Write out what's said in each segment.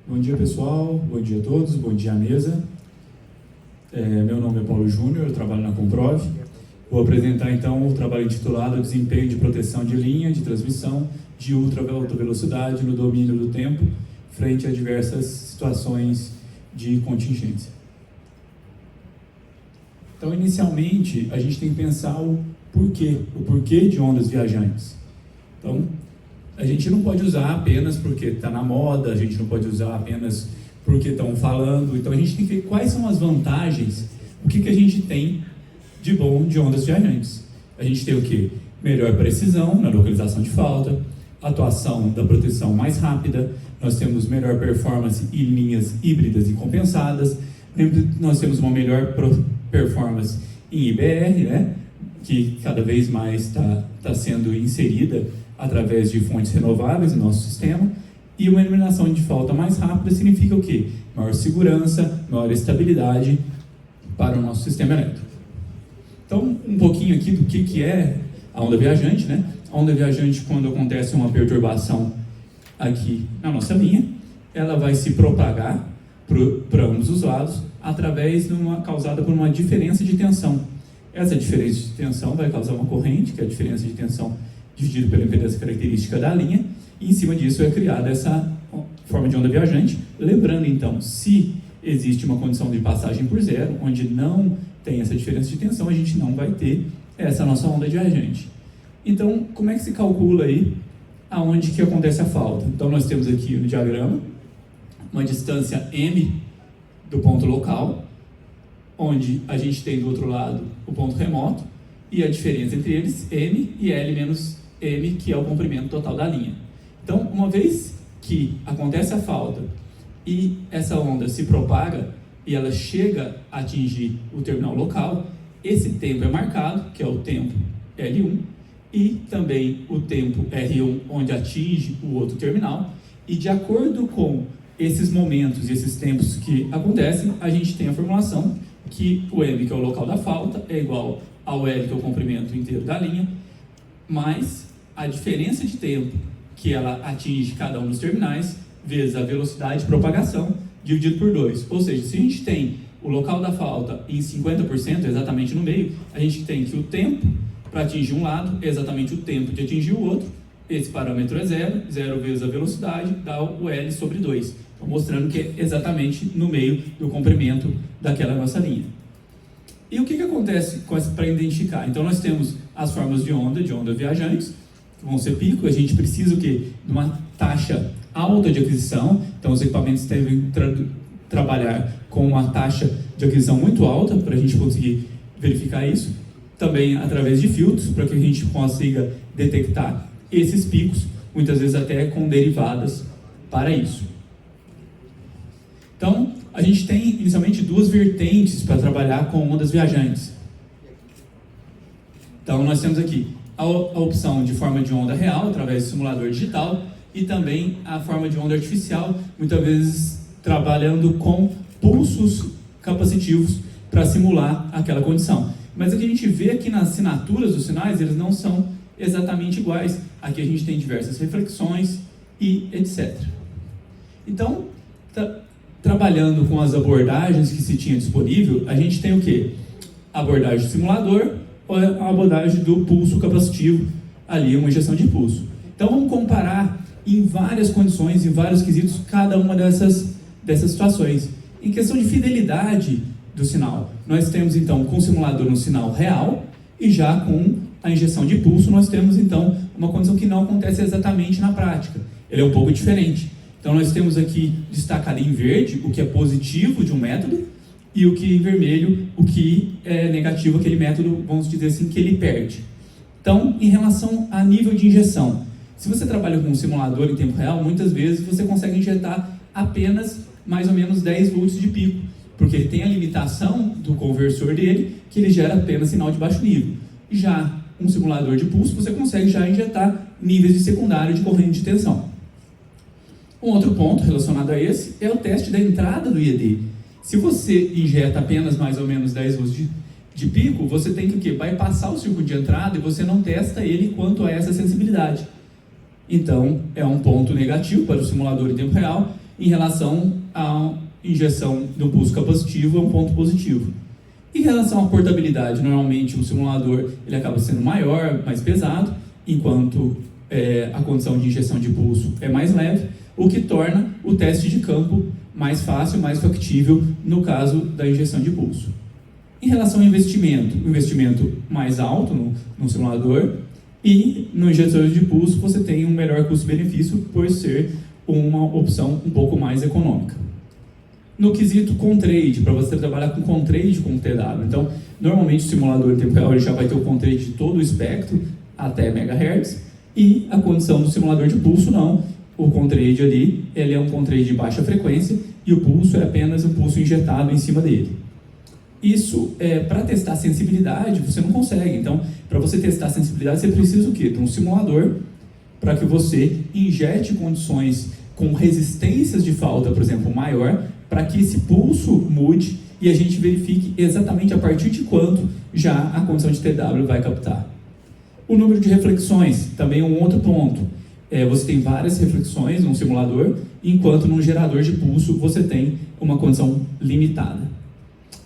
Bom dia, pessoal. Bom dia a todos. Bom dia à mesa. Meu nome é Paulo Júnior, eu trabalho na Comprov. Vou apresentar, então, o trabalho intitulado Desempenho de Proteção de Linha de Transmissão de Ultra Alta Velocidade no Domínio do Tempo, frente a diversas situações de contingência. Então, inicialmente, a gente tem que pensar o porquê de ondas viajantes. Então, a gente não pode usar apenas porque está na moda, a gente não pode usar apenas porque estão falando. Então, a gente tem que ver quais são as vantagens, o que a gente tem de bom de ondas viajantes. A gente tem o quê? Melhor precisão na localização de falta, atuação da proteção mais rápida, nós temos melhor performance em linhas híbridas e compensadas, nós temos uma melhor performance em IBR, né, que cada vez mais está sendo inserida através de fontes renováveis no nosso sistema, e uma eliminação de falta mais rápida significa o quê? Maior segurança, maior estabilidade para o nosso sistema elétrico. Então, um pouquinho aqui do que é a onda viajante, né? A onda viajante, quando acontece uma perturbação aqui na nossa linha, ela vai se propagar para ambos os lados causada por uma diferença de tensão. Essa diferença de tensão vai causar uma corrente, que é a diferença de tensão dividido pela impedância característica da linha, e em cima disso é criada essa forma de onda viajante. Lembrando, então, se existe uma condição de passagem por zero, onde não tem essa diferença de tensão, a gente não vai ter essa nossa onda viajante. Então, como é que se calcula aí aonde que acontece a falta? Então, nós temos aqui no diagrama uma distância m do ponto local, onde a gente tem do outro lado o ponto remoto, e a diferença entre eles, m e L menos m, que é o comprimento total da linha. Então, uma vez que acontece a falta e essa onda se propaga e ela chega a atingir o terminal local, esse tempo é marcado, que é o tempo L1, e também o tempo R1, onde atinge o outro terminal, e de acordo com esses momentos e esses tempos que acontecem, a gente tem a formulação que o M, que é o local da falta, é igual ao L, que é o comprimento inteiro da linha, mais a diferença de tempo que ela atinge cada um dos terminais, vezes a velocidade de propagação, dividido por 2. Ou seja, se a gente tem o local da falta em 50%, exatamente no meio, a gente tem que o tempo para atingir um lado é exatamente o tempo de atingir o outro. Esse parâmetro é 0, 0 vezes a velocidade dá o L sobre 2. Então, mostrando que é exatamente no meio do comprimento daquela nossa linha. E o que acontece para identificar? Então, nós temos as formas de onda viajantes, que vão ser pico. A gente precisa o quê? De uma taxa alta de aquisição. Então, os equipamentos devem trabalhar com uma taxa de aquisição muito alta para a gente conseguir verificar isso. Também através de filtros, para que a gente consiga detectar esses picos, muitas vezes até com derivadas para isso. Então, a gente tem inicialmente duas vertentes para trabalhar com ondas viajantes. Então, nós temos aqui a opção de forma de onda real, através do simulador digital, e também a forma de onda artificial, muitas vezes trabalhando com pulsos capacitivos para simular aquela condição. Mas o que a gente vê aqui nas assinaturas dos sinais, eles não são exatamente iguais. Aqui a gente tem diversas reflexões e etc. Então, trabalhando com as abordagens que se tinha disponível, a gente tem o quê? A abordagem do simulador ou a abordagem do pulso capacitivo, ali uma injeção de pulso. Então, vamos comparar em várias condições, em vários quesitos, cada uma dessas situações. Em questão de fidelidade do sinal, nós temos, então, com o simulador um sinal real, e já com a injeção de pulso, nós temos, então, uma condição que não acontece exatamente na prática. Ele é um pouco diferente. Então, nós temos aqui destacado em verde o que é positivo de um método, e o que em vermelho, o que é negativo, aquele método, vamos dizer assim, que ele perde. Então, em relação a nível de injeção, se você trabalha com um simulador em tempo real, muitas vezes você consegue injetar apenas mais ou menos 10 volts de pico, porque ele tem a limitação do conversor dele, que ele gera apenas sinal de baixo nível. Já um simulador de pulso, você consegue já injetar níveis de secundário de corrente de tensão. Um outro ponto relacionado a esse é o teste da entrada do IED. Se você injeta apenas mais ou menos 10 volts de pico, você tem que o quê? Bypassar o circuito de entrada e você não testa ele quanto a essa sensibilidade. Então, é um ponto negativo para o simulador em tempo real. em relação à injeção de um pulso capacitivo, é um ponto positivo. Em relação à portabilidade, normalmente o simulador ele acaba sendo maior, mais pesado, enquanto a condição de injeção de pulso é mais leve, o que torna o teste de campo mais fácil, mais factível no caso da injeção de pulso. Em relação ao investimento, o investimento mais alto no simulador, e no injetor de pulso você tem um melhor custo-benefício por ser uma opção um pouco mais econômica. No quesito ConTrade, para você trabalhar com ConTrade com o TW, então normalmente o simulador temporal ele já vai ter o ConTrade de todo o espectro até MHz, e a condição do simulador de pulso não. O ConTrade ali ele é um ConTrade de baixa frequência e o pulso é apenas um pulso injetado em cima dele. Isso, para testar a sensibilidade, você não consegue. Então, para você testar a sensibilidade, você precisa o quê? De um simulador para que você injete condições com resistências de falta, por exemplo, maior, para que esse pulso mude e a gente verifique exatamente a partir de quanto já a condição de TW vai captar. O número de reflexões, também é um outro ponto. Você tem várias reflexões num simulador, enquanto num gerador de pulso você tem uma condição limitada.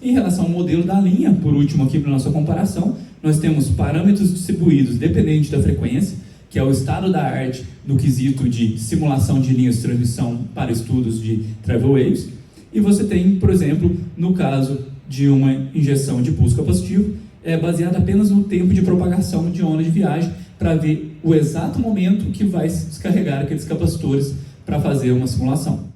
Em relação ao modelo da linha, por último aqui para a nossa comparação, nós temos parâmetros distribuídos dependente da frequência, que é o estado da arte no quesito de simulação de linhas de transmissão para estudos de travel waves, e você tem, por exemplo, no caso de uma injeção de pulso capacitivo, baseado apenas no tempo de propagação de onda de viagem, para ver o exato momento que vai descarregar aqueles capacitores para fazer uma simulação.